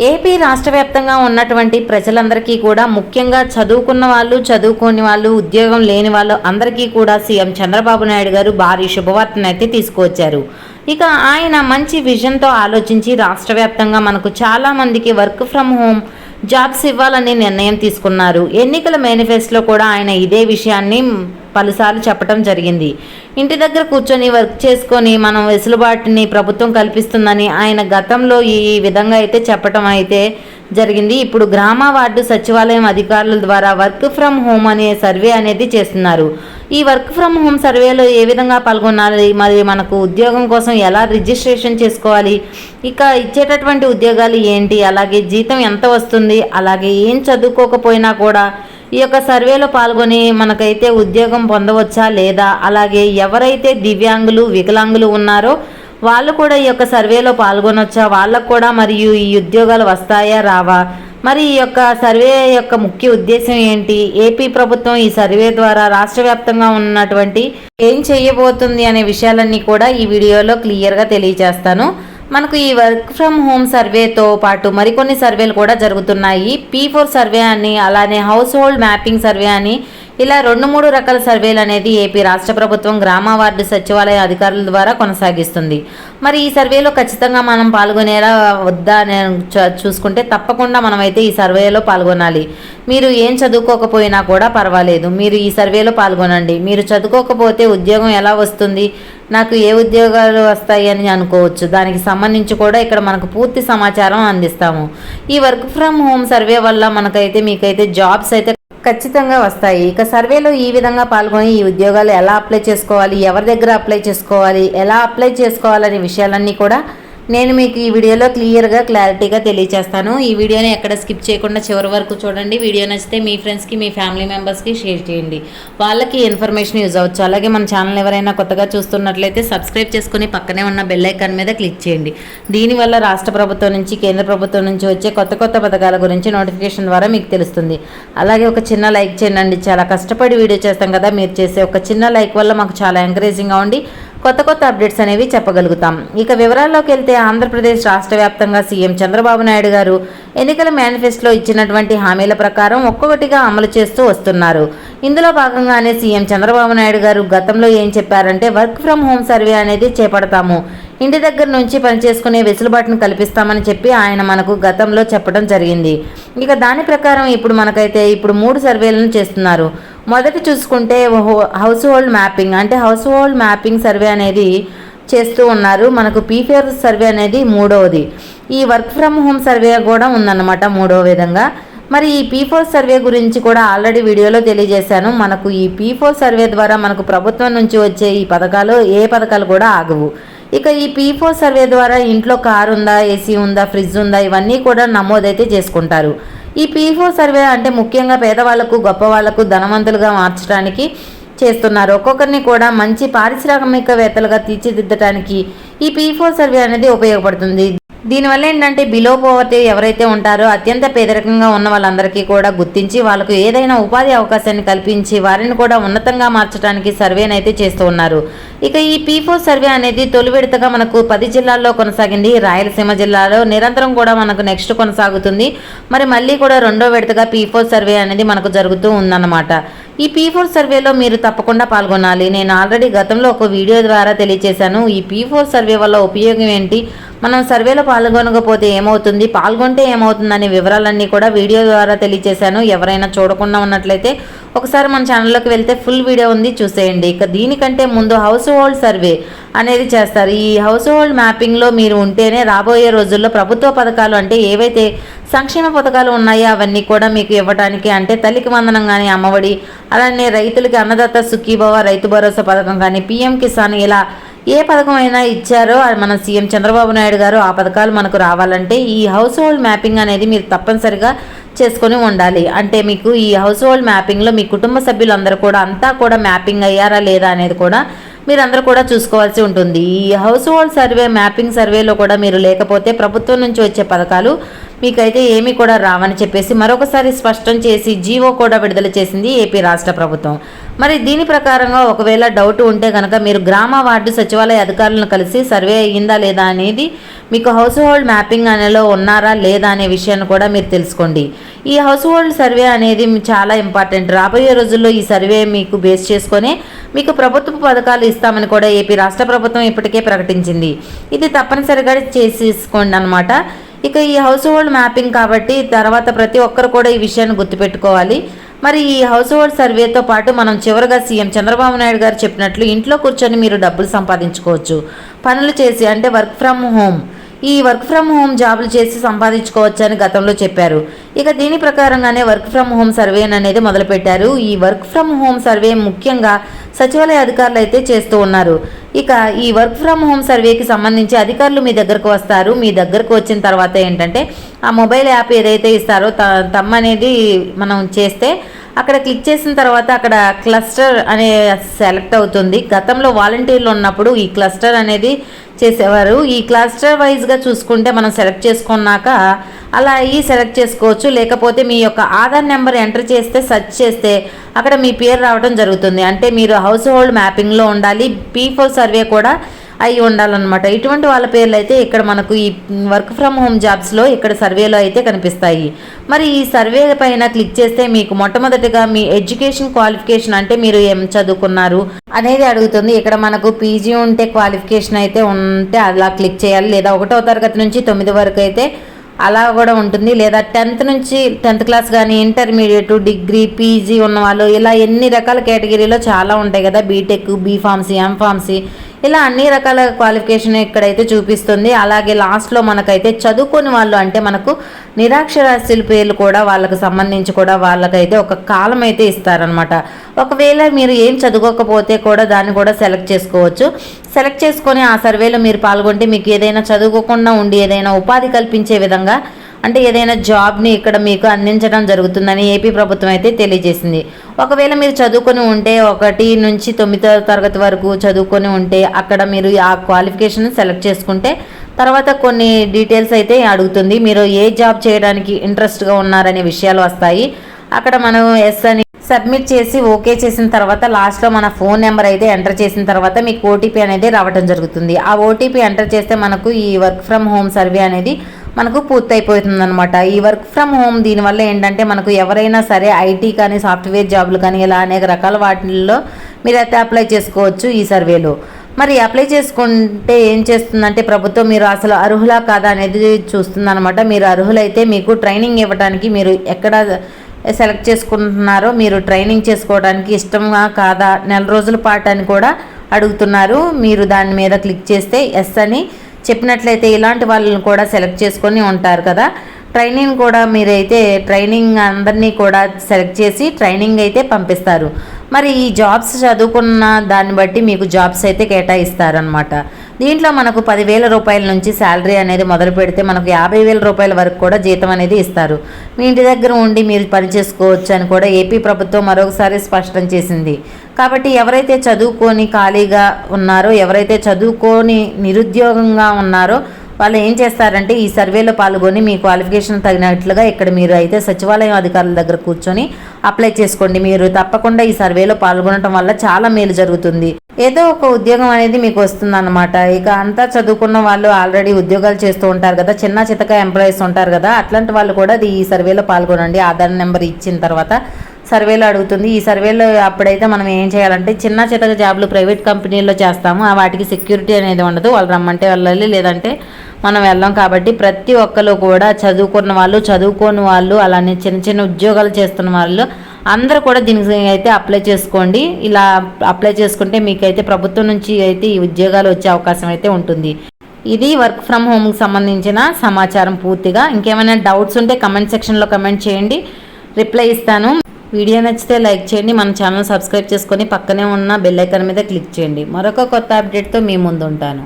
AP రాష్ట్ర వ్యాప్తంగా ఉన్నటువంటి ప్రజలందరికీ కూడా ముఖ్యంగా చదువుకున్న వాళ్ళు చదువుకోని వాళ్ళు ఉద్యోగం లేని వాళ్ళు అందరికీ కూడా సీఎం చంద్రబాబు నాయుడు గారు భారీ శుభవార్తను అయితే తీసుకువచ్చారు. ఇక ఆయన మంచి విజన్తో ఆలోచించి రాష్ట్ర వ్యాప్తంగా మనకు చాలామందికి వర్క్ ఫ్రమ్ హోమ్ జాబ్స్ ఇవ్వాలని నిర్ణయం తీసుకున్నారు. ఎన్నికల మేనిఫెస్టోలో కూడా ఆయన ఇదే విషయాన్ని పలుసార్లు చెప్పడం జరిగింది. ఇంటి దగ్గర కూర్చొని వర్క్ చేసుకొని మనం వెసులుబాటుని ప్రభుత్వం కల్పిస్తుందని ఆయన గతంలో ఈ విధంగా అయితే చెప్పడం అయితే జరిగింది. ఇప్పుడు గ్రామ వార్డు సచివాలయం అధికారుల ద్వారా వర్క్ ఫ్రమ్ హోమ్ అనే సర్వే అనేది చేస్తున్నారు. ఈ వర్క్ ఫ్రమ్ హోమ్ సర్వేలో ఏ విధంగా పాల్గొనాలి, మరి మనకు ఉద్యోగం కోసం ఎలా రిజిస్ట్రేషన్ చేసుకోవాలి, ఇక ఇచ్చేటటువంటి ఉద్యోగాలు ఏంటి, అలాగే జీతం ఎంత వస్తుంది, అలాగే ఏం చదువుకోకపోయినా కూడా ఈ యొక్క సర్వేలో పాల్గొని మనకైతే ఉద్యోగం పొందవచ్చా లేదా, అలాగే ఎవరైతే దివ్యాంగులు వికలాంగులు ఉన్నారో వాళ్ళు కూడా ఈ యొక్క సర్వేలో పాల్గొనొచ్చా, వాళ్ళకు కూడా మరియు ఈ ఉద్యోగాలు వస్తాయా రావా, మరి ఈ యొక్క సర్వే యొక్క ముఖ్య ఉద్దేశం ఏంటి, ఏపీ ప్రభుత్వం ఈ సర్వే ద్వారా రాష్ట్ర వ్యాప్తంగా ఉన్నటువంటి ఏం చేయబోతుంది అనే విషయాలన్నీ కూడా ఈ వీడియోలో క్లియర్గా తెలియజేస్తాను. మనకు ఈ వర్క్ ఫ్రమ్ హోమ్ సర్వేతో పాటు మరికొన్ని సర్వేలు కూడా జరుగుతున్నాయి. P4 సర్వే అని, అలానే హౌస్ హోల్డ్ మ్యాపింగ్ సర్వే అని, ఇలా 2-3 రకాల సర్వేలు అనేది ఏపీ రాష్ట్ర ప్రభుత్వం గ్రామ వార్డు సచివాలయ అధికారుల ద్వారా కొనసాగిస్తుంది. మరి ఈ సర్వేలో ఖచ్చితంగా మనం పాల్గొనేలా వద్దా అని చూసుకుంటే తప్పకుండా మనమైతే ఈ సర్వేలో పాల్గొనాలి. మీరు ఏం చదువుకోకపోయినా కూడా పర్వాలేదు, మీరు ఈ సర్వేలో పాల్గొనండి. మీరు చదువుకోకపోతే ఉద్యోగం ఎలా వస్తుంది, నాకు ఏ ఉద్యోగాలు వస్తాయి అని అనుకోవచ్చు. దానికి సంబంధించి కూడా ఇక్కడ మనకు పూర్తి సమాచారం అందిస్తాము. ఈ వర్క్ ఫ్రమ్ హోమ్ సర్వే వల్ల మనకైతే మీకైతే జాబ్స్ అయితే ఖచ్చితంగా వస్తాయి. ఇక సర్వేలో ఈ విధంగా పాల్గొని ఈ ఉద్యోగాలు ఎలా అప్లై చేసుకోవాలి, ఎవరి దగ్గర అప్లై చేసుకోవాలి, ఎలా అప్లై చేసుకోవాలనే విషయాలన్నీ కూడా నేను మీకు ఈ వీడియోలో క్లారిటీగా తెలియజేస్తాను. ఈ వీడియోని ఎక్కడ స్కిప్ చేయకుండా చివరి వరకు చూడండి. వీడియో నచ్చితే మీ ఫ్రెండ్స్కి, మీ ఫ్యామిలీ మెంబర్స్కి షేర్ చేయండి, వాళ్ళకి ఇన్ఫర్మేషన్ యూజ్ అవ్వచ్చు. అలాగే మన ఛానల్ ఎవరైనా కొత్తగా చూస్తున్నట్లయితే సబ్స్క్రైబ్ చేసుకుని పక్కనే ఉన్న బెల్ ఐకాన్ మీద క్లిక్ చేయండి. దీనివల్ల రాష్ట్ర ప్రభుత్వం నుంచి, కేంద్ర ప్రభుత్వం నుంచి వచ్చే కొత్త పథకాల గురించి నోటిఫికేషన్ ద్వారా మీకు తెలుస్తుంది. అలాగే ఒక చిన్న లైక్ చేయండి. చాలా కష్టపడి వీడియో చేస్తాం కదా, మీరు చేసే ఒక చిన్న లైక్ వల్ల మాకు చాలా ఎంకరేజింగ్గా ఉండి కొత్త అప్డేట్స్ అనేవి చెప్పగలుగుతాం. ఇక వివరాల్లోకి వెళ్తే ఆంధ్రప్రదేశ్ రాష్ట్ర వ్యాప్తంగా సీఎం చంద్రబాబు నాయుడు గారు ఎన్నికల మేనిఫెస్టోలో ఇచ్చినటువంటి హామీల ప్రకారం ఒక్కొక్కటిగా అమలు చేస్తూ వస్తున్నారు. ఇందులో భాగంగానే సీఎం చంద్రబాబు నాయుడు గారు గతంలో ఏం చెప్పారంటే వర్క్ ఫ్రమ్ హోమ్ సర్వే అనేది చేపడతాము, ఇంటి దగ్గర నుంచి పనిచేసుకునే వెసులుబాటును కల్పిస్తామని చెప్పి ఆయన మనకు గతంలో చెప్పడం జరిగింది. ఇక దాని ప్రకారం ఇప్పుడు మనకైతే 3 సర్వేలను చేస్తున్నారు. మొదటి చూసుకుంటే హౌస్ హోల్డ్ మ్యాపింగ్, అంటే హౌస్ హోల్డ్ మ్యాపింగ్ సర్వే అనేది చేస్తూ ఉన్నారు. మనకు P4 సర్వే అనేది 3వది. ఈ వర్క్ ఫ్రమ్ హోమ్ సర్వే కూడా ఉందన్నమాట 3వ విధంగా. మరి ఈ P4 సర్వే గురించి కూడా ఆల్రెడీ వీడియోలో తెలియజేశాను. మనకు ఈ P4 సర్వే ద్వారా మనకు ప్రభుత్వం నుంచి వచ్చే ఈ పథకాలు ఏ పథకాలు కూడా ఆగవు. ఇక ఈ P4 సర్వే ద్వారా ఇంట్లో కారు ఉందా, ఏసీ ఉందా, ఫ్రిడ్జ్ ఉందా, ఇవన్నీ కూడా నమోదైతే చేసుకుంటారు. ఈ P4 సర్వే అంటే ముఖ్యంగా పేదవాళ్లకు, గొప్ప వాళ్లకు ధనవంతులుగా మార్చడానికి చేస్తున్నారు. ఒక్కొక్కరిని కూడా మంచి పారిశ్రామికవేత్తలుగా తీర్చిదిద్దడానికి ఈ P4 సర్వే అనేది ఉపయోగపడుతుంది. దీనివల్ల ఏంటంటే బిలో పోవర్టీ ఎవరైతే ఉంటారో అత్యంత పేదరికంగా ఉన్న వాళ్ళందరికీ కూడా గుర్తించి వాళ్ళకు ఏదైనా ఉపాధి అవకాశాన్ని కల్పించి వారిని కూడా ఉన్నతంగా మార్చడానికి సర్వేనైతే చేస్తూ ఉన్నారు. ఇక ఈ P4 సర్వే అనేది తొలి విడతగా మనకు 10 జిల్లాల్లో కొనసాగింది. రాయలసీమ జిల్లాలో నిరంతరం కూడా మనకు నెక్స్ట్ కొనసాగుతుంది. మరి మళ్ళీ కూడా 2వ విడతగా P4 సర్వే అనేది మనకు జరుగుతూ ఉందన్నమాట. ఈ P4 సర్వేలో మీరు తప్పకుండా పాల్గొనాలి. నేను ఆల్రెడీ గతంలో ఒక వీడియో ద్వారా తెలియజేశాను. ఈ P4 సర్వే వల్ల ఉపయోగం ఏంటి, మనం సర్వేలో పాల్గొనకపోతే ఏమవుతుంది, పాల్గొంటే ఏమవుతుంది అనే వివరాలన్నీ కూడా వీడియో ద్వారా తెలియజేశాను. ఎవరైనా చూడకుండా ఉన్నట్లయితే ఒకసారి మన ఛానల్లోకి వెళ్తే ఫుల్ వీడియో ఉంది, చూసేయండి. ఇక దీనికంటే ముందు హౌస్ హోల్డ్ సర్వే అనేది చేస్తారు. ఈ హౌస్ హోల్డ్ మ్యాపింగ్లో మీరు ఉంటేనే రాబోయే రోజుల్లో ప్రభుత్వ పథకాలు అంటే ఏవైతే సంక్షేమ పథకాలు ఉన్నాయో అవన్నీ కూడా మీకు ఇవ్వడానికి, అంటే తల్లికి వందనం కానీ, అమ్మఒడి, అలానే రైతులకి అన్నదాత సుఖీభవ, రైతు భరోసా పథకం కానీ, PM కిసాన్, ఇలా ఏ పథకం అయినా ఇచ్చారో మన సీఎం చంద్రబాబు నాయుడు గారు ఆ పథకాలు మనకు రావాలంటే ఈ హౌస్ హోల్డ్ మ్యాపింగ్ అనేది మీరు తప్పనిసరిగా చేసుకొని ఉండాలి. అంటే మీకు ఈ హౌస్ హోల్డ్ మ్యాపింగ్లో మీ కుటుంబ సభ్యులందరూ కూడా అంతా కూడా మ్యాపింగ్ అయ్యారా లేదా అనేది కూడా మీరందరూ కూడా చూసుకోవాల్సి ఉంటుంది. ఈ హౌస్ హోల్డ్ సర్వే మ్యాపింగ్ సర్వేలో కూడా మీరు లేకపోతే ప్రభుత్వం నుంచి వచ్చే పథకాలు మీకైతే ఏమీ కూడా రావని చెప్పేసి మరొకసారి స్పష్టం చేసి జీవో కూడా విడుదల చేసింది ఏపీ రాష్ట్ర ప్రభుత్వం. మరి దీని ప్రకారంగా ఒకవేళ డౌట్ ఉంటే కనుక మీరు గ్రామ వార్డు సచివాలయ అధికారులను కలిసి సర్వే అయ్యిందా లేదా అనేది, మీకు హౌస్ హోల్డ్ మ్యాపింగ్ అనేలో ఉన్నారా లేదా అనే విషయాన్ని కూడా మీరు తెలుసుకోండి. ఈ హౌస్ హోల్డ్ సర్వే అనేది చాలా ఇంపార్టెంట్. రాబోయే రోజుల్లో ఈ సర్వే మీకు బేస్ చేసుకొని మీకు ప్రభుత్వ పథకాలు ఇస్తామని కూడా ఏపీ రాష్ట్ర ప్రభుత్వం ఇప్పటికే ప్రకటించింది. ఇది తప్పనిసరిగా చేసేసుకోండి అన్నమాట. ఇక ఈ హౌస్ హోల్డ్ మ్యాపింగ్ కాబట్టి తర్వాత ప్రతి ఒక్కరు కూడా ఈ విషయాన్ని గుర్తుపెట్టుకోవాలి. మరి ఈ హౌస్ హోల్డ్ సర్వేతో పాటు మనం చివరిగా సీఎం చంద్రబాబు నాయుడు గారు చెప్పినట్లు ఇంట్లో కూర్చొని మీరు డబ్బులు సంపాదించుకోవచ్చు, పనులు చేసి, అంటే వర్క్ ఫ్రమ్ హోమ్. ఈ వర్క్ ఫ్రమ్ హోమ్ జాబులు చేసి సంపాదించుకోవచ్చు అని గతంలో చెప్పారు. ఇక దీని ప్రకారంగానే వర్క్ ఫ్రమ్ హోమ్ సర్వే అనేది మొదలుపెట్టారు. ఈ వర్క్ ఫ్రమ్ హోమ్ సర్వే ముఖ్యంగా సచివాలయ అధికారులు అయితే చేస్తూ ఉన్నారు. ఇక ఈ వర్క్ ఫ్రమ్ హోమ్ సర్వేకి సంబంధించి అధికారులు మీ దగ్గరకు వస్తారు. మీ దగ్గరకు వచ్చిన తర్వాత ఏంటంటే ఆ మొబైల్ యాప్ ఏదైతే ఇస్తారో తమ్ అనేది మనం చేస్తే అక్కడ క్లిక్ చేసిన తర్వాత అక్కడ క్లస్టర్ అనే సెలెక్ట్ అవుతుంది. గతంలో వాలంటీర్లు ఉన్నప్పుడు ఈ క్లస్టర్ అనేది చేసేవారు. ఈ క్లస్టర్ వైజ్గా చూసుకుంటే మనం సెలెక్ట్ చేసుకున్నాక అలా సెలెక్ట్ చేసుకోవచ్చు. లేకపోతే మీ యొక్క ఆధార్ నెంబర్ ఎంటర్ చేస్తే సెర్చ్ చేస్తే అక్కడ మీ పేరు రావడం జరుగుతుంది. అంటే మీరు హౌస్ హోల్డ్ మ్యాపింగ్లో ఉండాలి, P4 సర్వే కూడా అయి ఉండాలన్నమాట. ఇటువంటి వాళ్ళ పేర్లు అయితే ఇక్కడ మనకు ఈ వర్క్ ఫ్రమ్ హోమ్ జాబ్స్లో ఇక్కడ సర్వేలో అయితే కనిపిస్తాయి. మరి ఈ సర్వే పైన క్లిక్ చేస్తే మీకు మొట్టమొదటిగా మీ ఎడ్యుకేషన్ క్వాలిఫికేషన్, అంటే మీరు ఏం చదువుకున్నారు అనేది అడుగుతుంది. ఇక్కడ మనకు పీజీ ఉంటే క్వాలిఫికేషన్ అయితే ఉంటే అలా క్లిక్ చేయాలి, లేదా 1వ తరగతి నుంచి 9 వరకు అయితే అలా కూడా ఉంటుంది, లేదా 10th నుంచి 10th క్లాస్ కానీ ఇంటర్మీడియట్, డిగ్రీ, పీజీ ఉన్నవాళ్ళు, ఇలా ఎన్ని రకాల కేటగిరీలో చాలా ఉంటాయి కదా, బీటెక్, బీఫార్మసీ, ఎంఫార్మసీ, ఇలా అన్ని రకాల క్వాలిఫికేషన్ ఇక్కడైతే చూపిస్తుంది. అలాగే లాస్ట్లో మనకైతే చదువుకొని వాళ్ళు, అంటే మనకు నిరాక్షరాస్యుల పేర్లు కూడా వాళ్ళకు సంబంధించి కూడా వాళ్ళకైతే ఒక కాలం అయితే ఇస్తారనమాట. ఒకవేళ మీరు ఏం చదువుకోకపోతే కూడా దాన్ని కూడా సెలెక్ట్ చేసుకోవచ్చు. సెలెక్ట్ చేసుకొని ఆ సర్వేలో మీరు పాల్గొంటే మీకు ఏదైనా చదువుకోకుండా ఉండి ఏదైనా ఉపాధి కల్పించే విధంగా, అంటే ఏదైనా జాబ్ని ఇక్కడ మీకు అందించడం జరుగుతుందని ఏపీ ప్రభుత్వం అయితే తెలియజేసింది. ఒకవేళ మీరు చదువుకొని ఉంటే 1 నుంచి 9వ తరగతి వరకు చదువుకొని ఉంటే అక్కడ మీరు ఆ క్వాలిఫికేషన్ సెలెక్ట్ చేసుకుంటే తర్వాత కొన్ని డీటెయిల్స్ అయితే అడుగుతుంది. మీరు ఏ జాబ్ చేయడానికి ఇంట్రెస్ట్గా ఉన్నారనే విషయాలు వస్తాయి. అక్కడ మనం ఎస్ అని సబ్మిట్ చేసి ఓకే చేసిన తర్వాత లాస్ట్లో మన ఫోన్ నెంబర్ అయితే ఎంటర్ చేసిన తర్వాత మీకు ఓటీపీ అనేది రావడం జరుగుతుంది. ఆ ఓటీపీ ఎంటర్ చేస్తే మనకు ఈ వర్క్ ఫ్రమ్ హోమ్ సర్వే అనేది మనకు పూర్తయిపోతుంది అనమాట. ఈ వర్క్ ఫ్రమ్ హోమ్ దీనివల్ల ఏంటంటే మనకు ఎవరైనా సరే ఐటీ కానీ, సాఫ్ట్వేర్ జాబులు కానీ, ఇలా అనేక రకాల వాటిల్లో మీరైతే అప్లై చేసుకోవచ్చు ఈ సర్వేలో. మరి అప్లై చేసుకుంటే ఏం చేస్తుందంటే ప్రభుత్వం మీరు అసలు అర్హులా కాదా అనేది చూస్తుందన్నమాట. మీరు అర్హులైతే మీకు ట్రైనింగ్ ఇవ్వడానికి, మీరు ఎక్కడ సెలెక్ట్ చేసుకుంటున్నారో మీరు ట్రైనింగ్ చేసుకోవడానికి ఇష్టంగా కాదా, నెల రోజుల పాటు అని కూడా అడుగుతున్నారు. మీరు దాని మీద క్లిక్ చేస్తే ఎస్ అని చెప్పినట్లయితే ఇలాంటి వాళ్ళని కూడా సెలెక్ట్ చేసుకొని ఉంటారు కదా. ట్రైనింగ్ కూడా మీరైతే ట్రైనింగ్ అందరినీ కూడా సెలెక్ట్ చేసి ట్రైనింగ్ అయితే పంపిస్తారు. మరి ఈ జాబ్స్ చదువుకున్న దాన్ని బట్టి మీకు జాబ్స్ అయితే కేటాయిస్తారనమాట. దీంట్లో మనకు 10,000 రూపాయల నుంచి శాలరీ అనేది మొదలు పెడితే మనకు 50,000 రూపాయల వరకు కూడా జీతం అనేది ఇస్తారు. మీ ఇంటి దగ్గర ఉండి మీరు పని చేసుకోవచ్చు అని కూడా ఏపీ ప్రభుత్వం మరొకసారి స్పష్టం చేసింది. కాబట్టి ఎవరైతే చదువుకొని ఖాళీగా ఉన్నారో, ఎవరైతే చదువుకొని నిరుద్యోగంగా ఉన్నారో వాళ్ళు ఏం చేస్తారంటే ఈ సర్వేలో పాల్గొని మీ క్వాలిఫికేషన్ తగినట్లుగా ఇక్కడ మీరు అయితే సచివాలయం అధికారుల దగ్గర కూర్చొని అప్లై చేసుకోండి. మీరు తప్పకుండా ఈ సర్వేలో పాల్గొనడం వల్ల చాలా మేలు జరుగుతుంది. ఏదో ఒక ఉద్యోగం అనేది మీకు వస్తుందన్నమాట. ఇక అంతా చదువుకున్న వాళ్ళు ఆల్రెడీ ఉద్యోగాలు చేస్తూ ఉంటారు కదా, చిన్న చితక ఎంప్లాయీస్ ఉంటారు కదా, అట్లాంటి వాళ్ళు కూడా ఈ సర్వేలో పాల్గొనండి. ఆధార్ నెంబర్ ఇచ్చిన తర్వాత సర్వేలో అడుగుతుంది. ఈ సర్వేలో అప్పుడైతే మనం ఏం చేయాలంటే చిన్న చితక జాబ్లు ప్రైవేట్ కంపెనీల్లో చేస్తాము, వాటికి సెక్యూరిటీ అనేది ఉండదు. వాళ్ళు రమ్మంటే వెళ్ళాలి, లేదంటే మనం వెళ్ళాం. కాబట్టి ప్రతి ఒక్కరు కూడా చదువుకున్న వాళ్ళు, చదువుకోని వాళ్ళు, అలానే చిన్న చిన్న ఉద్యోగాలు చేస్తున్న వాళ్ళు అందరూ కూడా దీనికి అయితే అప్లై చేసుకోండి. ఇలా అప్లై చేసుకుంటే మీకైతే ప్రభుత్వం నుంచి అయితే ఈ ఉద్యోగాలు వచ్చే అవకాశం అయితే ఉంటుంది. ఇది వర్క్ ఫ్రమ్ హోమ్కి సంబంధించిన సమాచారం పూర్తిగా. ఇంకేమైనా డౌట్స్ ఉంటే కమెంట్ సెక్షన్లో కమెంట్ చేయండి, రిప్లై ఇస్తాను. వీడియో నచ్చితే లైక్ చేయండి, మన ఛానల్ సబ్స్క్రైబ్ చేసుకొని పక్కనే ఉన్న బెల్ ఐకాన్ మీద క్లిక్ చేయండి. మరొక కొత్త అప్డేట్తో మీ ముందు ఉంటాను.